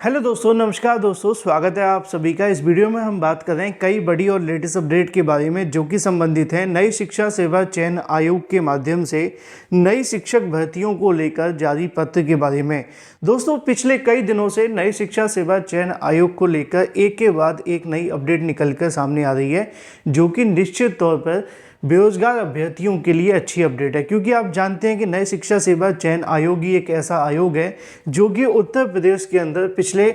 Hello दोस्तों, नमस्कार दोस्तों, स्वागत है आप सभी का। इस वीडियो में हम बात कर रहे हैं कई बड़ी और लेटेस्ट अपडेट के बारे में जो कि संबंधित है नई शिक्षा सेवा चयन आयोग के माध्यम से नई शिक्षक भर्तियों को लेकर जारी पत्र के बारे में। दोस्तों, पिछले कई दिनों से नई शिक्षा सेवा चयन आयोग को लेकर एक के बाद एक नई अपडेट निकलकर सामने आ रही है, जो कि निश्चित तौर पर बेरोजगार अभ्यर्थियों के लिए अच्छी अपडेट है। क्योंकि आप जानते हैं कि नई शिक्षा सेवा चयन आयोग ही एक ऐसा आयोग है जो कि उत्तर प्रदेश के अंदर पिछले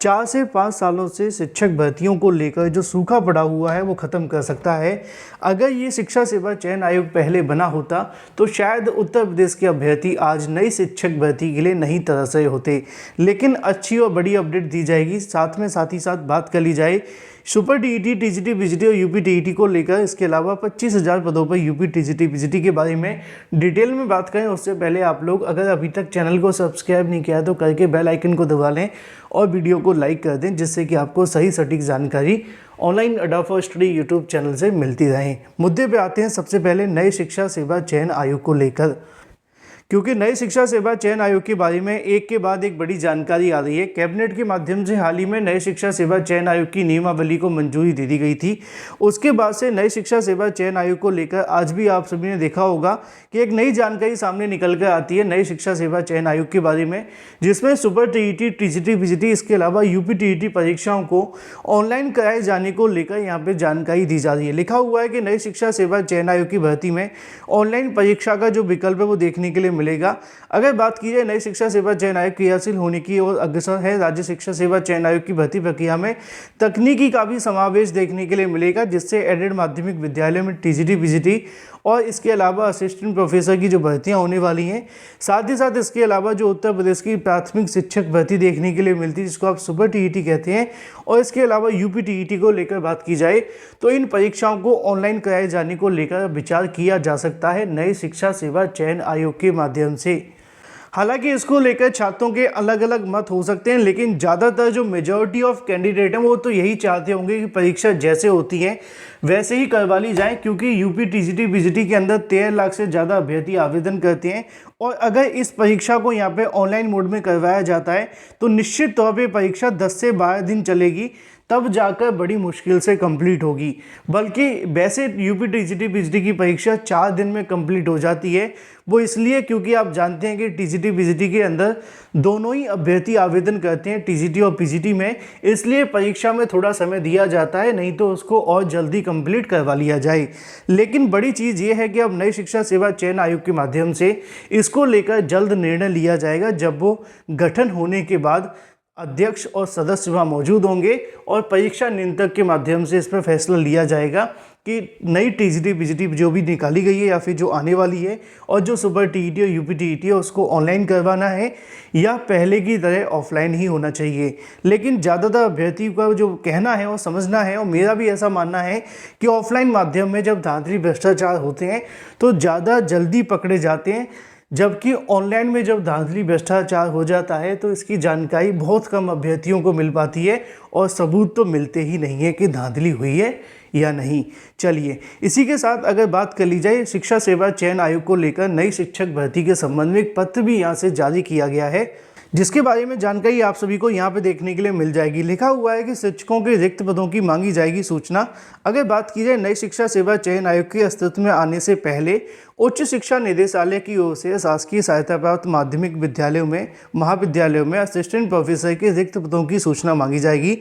4 से 5 सालों से शिक्षक भर्तियों को लेकर जो सूखा पड़ा हुआ है वो ख़त्म कर सकता है। अगर ये शिक्षा सेवा चयन आयोग पहले बना होता तो शायद उत्तर प्रदेश के अभ्यर्थी आज नई शिक्षक भर्ती के लिए नहीं तरस रहे होते। लेकिन अच्छी और बड़ी अपडेट दी जाएगी, साथ ही साथ बात कर ली जाए सुपर टीईटी, टीजीटी, पीजीटी और यूपी टीईटी को लेकर। इसके अलावा 25,000 पदों पर यूपी टीजीटी, पीजीटी के बारे में डिटेल में बात करें उससे पहले आप लोग अगर अभी तक चैनल को सब्सक्राइब नहीं किया तो करके बेल आइकन को दबा लें और वीडियो को लाइक कर दें, जिससे कि आपको सही सटीक जानकारी ऑनलाइन अड्डा फॉर स्टडी यूट्यूब चैनल से मिलती रहे। मुद्दे पे आते हैं सबसे पहले नई शिक्षा सेवा चयन आयोग को लेकर, क्योंकि नई शिक्षा सेवा चयन आयोग के बारे में एक के बाद एक बड़ी जानकारी आ रही है। कैबिनेट के माध्यम से हाल ही में नई शिक्षा सेवा चयन आयोग की नियमावली को मंजूरी दे दी गई थी। उसके बाद से नई शिक्षा सेवा चयन आयोग को लेकर आज भी आप सभी ने देखा होगा कि एक नई जानकारी सामने निकल कर आती है नई शिक्षा सेवा चयन आयोग के बारे में, जिसमें सुपर टीईटी, टीजीटी, पीजीटी, इसके अलावा यूपी टीईटी परीक्षाओं को ऑनलाइन कराए जाने को लेकर यहाँ पर जानकारी दी जा रही है। लिखा हुआ है कि नई शिक्षा सेवा चयन आयोग की भर्ती में ऑनलाइन परीक्षा का जो विकल्प है वो देखने के लिए मिलेगा। अगर बात की जाए नई शिक्षा सेवा चयन आयोग क्रियाशील होने की ओर अग्रसर है। राज्य शिक्षा सेवा चयन आयोग की भर्ती प्रक्रिया में तकनीकी का भी समावेश देखने के लिए मिलेगा, जिससे एडेड माध्यमिक विद्यालय में टीजीटी, पीजीटी और इसके अलावा असिस्टेंट प्रोफेसर की जो भर्तियां होने वाली हैं, साथ ही साथ इसके अलावा जो उत्तर प्रदेश की प्राथमिक शिक्षक भर्ती देखने के लिए मिलती है जिसको आप सुपर टीईटी कहते हैं, और इसके अलावा यूपी टीईटी को लेकर बात की जाए तो इन परीक्षाओं को ऑनलाइन कराए जाने को लेकर विचार किया जा सकता है नई शिक्षा सेवा चयन आयोग के माध्यम से। हालांकि इसको लेकर छात्रों के अलग अलग मत हो सकते हैं, लेकिन ज़्यादातर जो मेजॉरिटी ऑफ कैंडिडेट हैं वो तो यही चाहते होंगे कि परीक्षा जैसे होती है वैसे ही करवा ली जाए, क्योंकि यूपी टीजीटी, पीजीटी के अंदर 13 लाख से ज़्यादा अभ्यर्थी आवेदन करते हैं और अगर इस परीक्षा को यहाँ पे ऑनलाइन मोड में करवाया जाता है तो निश्चित तौर पे परीक्षा 10 से 12 दिन चलेगी, तब जाकर बड़ी मुश्किल से कंप्लीट होगी। बल्कि वैसे यूपी टीजीटी, पीजीटी की परीक्षा 4 दिन में कंप्लीट हो जाती है। वो इसलिए क्योंकि आप जानते हैं कि टीजीटी, पीजीटी के अंदर दोनों ही अभ्यर्थी आवेदन करते हैं, टीजीटी और पीजीटी में, इसलिए परीक्षा में थोड़ा समय दिया जाता है, नहीं तो उसको और जल्दी कंप्लीट करवा लिया जाए। लेकिन बड़ी चीज़ ये है कि अब नई शिक्षा सेवा चयन आयोग के माध्यम से इसको लेकर जल्द निर्णय लिया जाएगा, जब वो गठन होने के बाद अध्यक्ष और सदस्य वहाँ मौजूद होंगे और परीक्षा नियंत्रक के माध्यम से इस पर फैसला लिया जाएगा कि नई टीजीटी, पीजीटी जो भी निकाली गई है या फिर जो आने वाली है और जो सुपर टीईटी और यूपी टीईटी है उसको ऑनलाइन करवाना है या पहले की तरह ऑफलाइन ही होना चाहिए। लेकिन ज़्यादातर अभ्यर्थियों का जो कहना है और समझना है, और मेरा भी ऐसा मानना है कि ऑफलाइन माध्यम में जब धांधली भ्रष्टाचार होते हैं तो ज़्यादा जल्दी पकड़े जाते हैं, जबकि ऑनलाइन में जब धांधली भ्रष्टाचार हो जाता है तो इसकी जानकारी बहुत कम अभ्यर्थियों को मिल पाती है और सबूत तो मिलते ही नहीं है कि धांधली हुई है या नहीं। चलिए, इसी के साथ अगर बात कर ली जाए शिक्षा सेवा चयन आयोग को लेकर नई शिक्षक भर्ती के संबंध में एक पत्र भी यहाँ से जारी किया गया है, जिसके बारे में जानकारी आप सभी को यहाँ पे देखने के लिए मिल जाएगी। लिखा हुआ है कि शिक्षकों के रिक्त पदों की मांगी जाएगी सूचना। अगर बात की जाए नई शिक्षा सेवा चयन आयोग के अस्तित्व में आने से पहले उच्च शिक्षा निदेशालय की ओर से शासकीय सहायता प्राप्त माध्यमिक विद्यालयों में, महाविद्यालयों में असिस्टेंट प्रोफेसर के रिक्त पदों की सूचना मांगी जाएगी,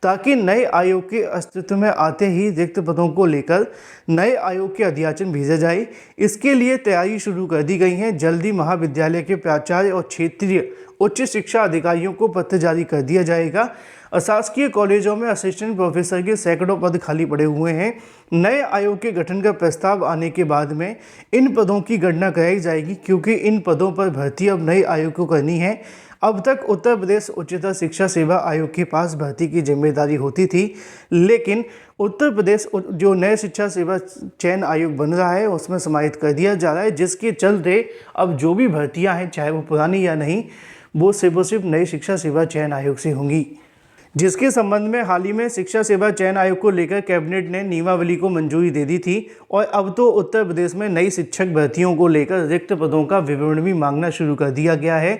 ताकि नए आयोग के अस्तित्व में आते ही रिक्त पदों को लेकर नए आयोग के अध्याचन भेजा जाए। इसके लिए तैयारी शुरू कर दी गई है। जल्दी महाविद्यालय के प्राचार्य और क्षेत्रीय उच्च शिक्षा अधिकारियों को पत्र जारी कर दिया जाएगा। अशासकीय कॉलेजों में असिस्टेंट प्रोफेसर के सैकड़ों पद खाली पड़े हुए हैं। नए आयोग के गठन का प्रस्ताव आने के बाद में इन पदों की गणना कराई जाएगी, क्योंकि इन पदों पर भर्ती अब नए आयोग को करनी है। अब तक उत्तर प्रदेश उच्चतर शिक्षा सेवा आयोग के पास भर्ती की जिम्मेदारी होती थी, लेकिन उत्तर प्रदेश जो नए शिक्षा सेवा चयन आयोग बन रहा है उसमें समाहित कर दिया जा रहा है, जिसके चलते अब जो भी भर्तियां हैं, चाहे वो पुरानी या नहीं, वो सिर्फ नई शिक्षा सेवा चयन आयोग से होंगी। जिसके संबंध में हाल ही में शिक्षा सेवा चयन आयोग को लेकर कैबिनेट ने नियमावली को मंजूरी दे दी थी और अब तो उत्तर प्रदेश में नई शिक्षक भर्तियों को लेकर रिक्त पदों का विवरण भी मांगना शुरू कर दिया गया है।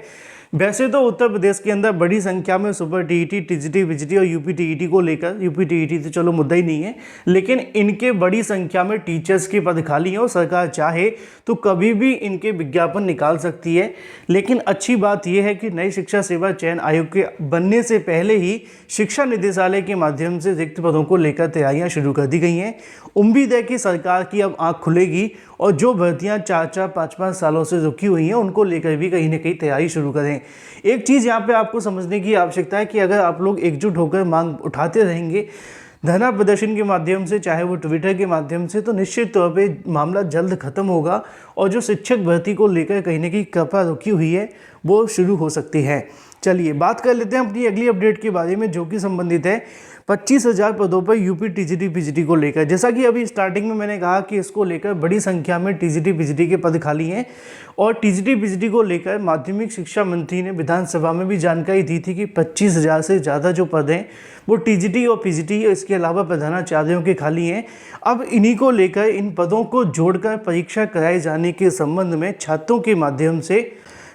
वैसे तो उत्तर प्रदेश के अंदर बड़ी संख्या में सुपर टीईटी, टीजीटी, वीजीटी और यूपी टीईटी को लेकर, यूपी टीईटी तो चलो मुद्दा ही नहीं है, लेकिन इनके बड़ी संख्या में टीचर्स के पद खाली हैं और सरकार चाहे तो कभी भी इनके विज्ञापन निकाल सकती है। लेकिन अच्छी बात यह है कि नई शिक्षा सेवा चयन आयोग के बनने से पहले ही शिक्षा निदेशालय के माध्यम से रिक्त पदों को लेकर तैयारियां शुरू कर दी गई हैं। उम्मीद है कि सरकार की अब आंख खुलेगी और जो भर्तियां 4-4, 5-5 सालों से रुकी हुई हैं उनको लेकर भी कहीं ना कहीं तैयारी शुरू करें। एक चीज़ यहाँ पे आपको समझने की आवश्यकता है कि अगर आप लोग एकजुट होकर मांग उठाते रहेंगे धरना प्रदर्शन के माध्यम से, चाहे वो ट्विटर के माध्यम से, तो निश्चित तौर पे मामला जल्द खत्म होगा और जो शिक्षक भर्ती को लेकर कहीं ना कहीं कपा रुकी हुई है वो शुरू हो सकती है। चलिए बात कर लेते हैं अपनी अगली अपडेट के बारे में, जो कि संबंधित है 25,000 पदों पर यूपी टीजीटी पीजीटी को लेकर। जैसा कि अभी स्टार्टिंग में मैंने कहा कि इसको लेकर बड़ी संख्या में टीजीटी पीजीटी के पद खाली हैं और टीजीटी पीजीटी को लेकर माध्यमिक शिक्षा मंत्री ने विधानसभा में भी जानकारी दी थी कि 25,000 से ज़्यादा जो पद हैं वो टीजीटी और पीजीटी, इसके अलावा प्रधानाचार्यों के खाली हैं। अब इन्हीं को लेकर इन पदों को जोड़कर परीक्षा कराए जाने के संबंध में छात्रों के माध्यम से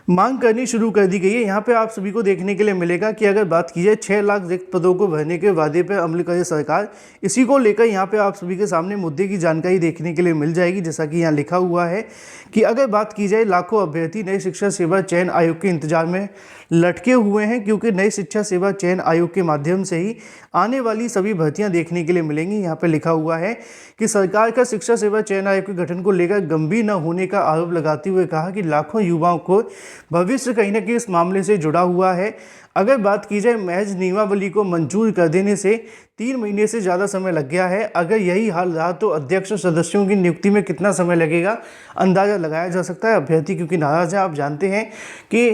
मांग करनी शुरू कर दी गई है। यहाँ पे आप सभी को देखने के लिए मिलेगा कि अगर बात की जाए 6 लाख रिक्त पदों को भरने के वादे पर अमल करे सरकार, इसी को लेकर यहाँ पे आप सभी के सामने मुद्दे की जानकारी देखने के लिए मिल जाएगी। जैसा कि यहाँ लिखा हुआ है कि अगर बात की जाए लाखों अभ्यर्थी नई शिक्षा सेवा चयन आयोग के इंतजार में लटके हुए हैं, क्योंकि नई शिक्षा सेवा चयन आयोग के माध्यम से ही आने वाली सभी भर्तियां देखने के लिए मिलेंगी। यहाँ पे लिखा हुआ है कि सरकार का शिक्षा सेवा चयन आयोग के गठन को लेकर गंभीर न होने का आरोप लगाते हुए कहा कि लाखों युवाओं को भविष्य कहीं ना कहीं इस मामले से जुड़ा हुआ है। अगर बात की जाए महज नियमावली को मंजूर कर देने से 3 महीने से ज़्यादा समय लग गया है। अगर यही हाल रहा तो अध्यक्ष सदस्यों की नियुक्ति में कितना समय लगेगा अंदाज़ा लगाया जा सकता है। अभ्यर्थी क्योंकि नाराज़ है, आप जानते हैं कि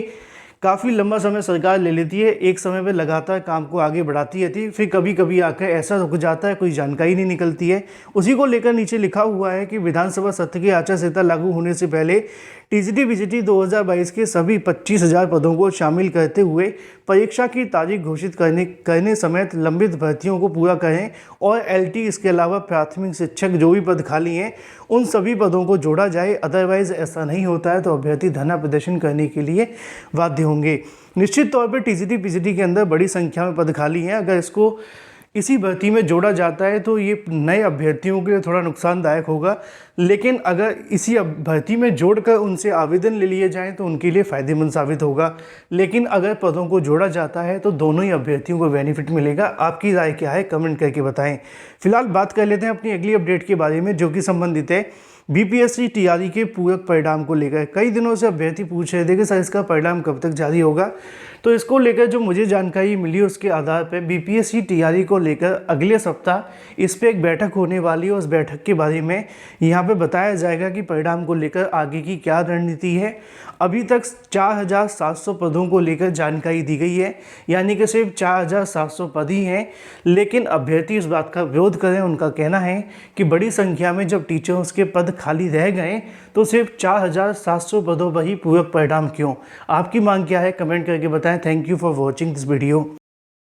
काफ़ी लंबा समय सरकार ले लेती है, एक समय पे लगातार काम को आगे बढ़ाती रहती है, फिर कभी कभी आकर ऐसा रुक जाता है, कोई जानकारी नहीं निकलती है। उसी को लेकर नीचे लिखा हुआ है कि विधानसभा सत्र की आचार संहिता लागू होने से पहले टीजीटी पीजीटी 2022 के सभी 25,000 पदों को शामिल करते हुए परीक्षा की तारीख घोषित करने समेत लंबित भर्तियों को पूरा करें और एलटी, इसके अलावा प्राथमिक शिक्षक जो भी पद खाली हैं उन सभी पदों को जोड़ा जाए। अदरवाइज ऐसा नहीं होता है तो अभ्यर्थी धरना प्रदर्शन करने के लिए बाध्य होंगे। निश्चित तौर पर टीजीटी पीजीटी के अंदर बड़ी संख्या में पद खाली हैं। अगर इसको इसी भर्ती में जोड़ा जाता है तो ये नए अभ्यर्थियों के लिए थोड़ा नुकसानदायक होगा, लेकिन अगर इसी भर्ती में जोड़कर उनसे आवेदन ले लिए जाएं तो उनके लिए फ़ायदेमंद साबित होगा। लेकिन अगर पदों को जोड़ा जाता है तो दोनों ही अभ्यर्थियों को बेनिफिट मिलेगा। आपकी राय क्या है कमेंट करके बताएं। फिलहाल बात कर लेते हैं अपनी अगली अपडेट के बारे में, जो कि संबंधित है बीपीएससी टीआरई के पूरक परिणाम को लेकर। कई दिनों से अभ्यर्थी पूछ रहे थे कि सर इसका परिणाम कब तक जारी होगा, तो इसको लेकर जो मुझे जानकारी मिली उसके आधार पर बीपीएससी टीआरई को लेकर अगले सप्ताह इस पर एक बैठक होने वाली है। उस बैठक के बारे में यहाँ पे बताया जाएगा कि परिणाम को लेकर आगे की क्या रणनीति है। अभी तक 4,700 पदों को लेकर जानकारी दी गई है, यानी कि सिर्फ 4,700 पद ही हैं, लेकिन अभ्यर्थी इस बात का विरोध करें। उनका कहना है कि बड़ी संख्या में जब टीचर्स के पद खाली रह गए तो सिर्फ 4,700 पदों पर ही पूरक परिणाम क्यों। आपकी मांग क्या है कमेंट करके बताएं। Thank you for watching this video.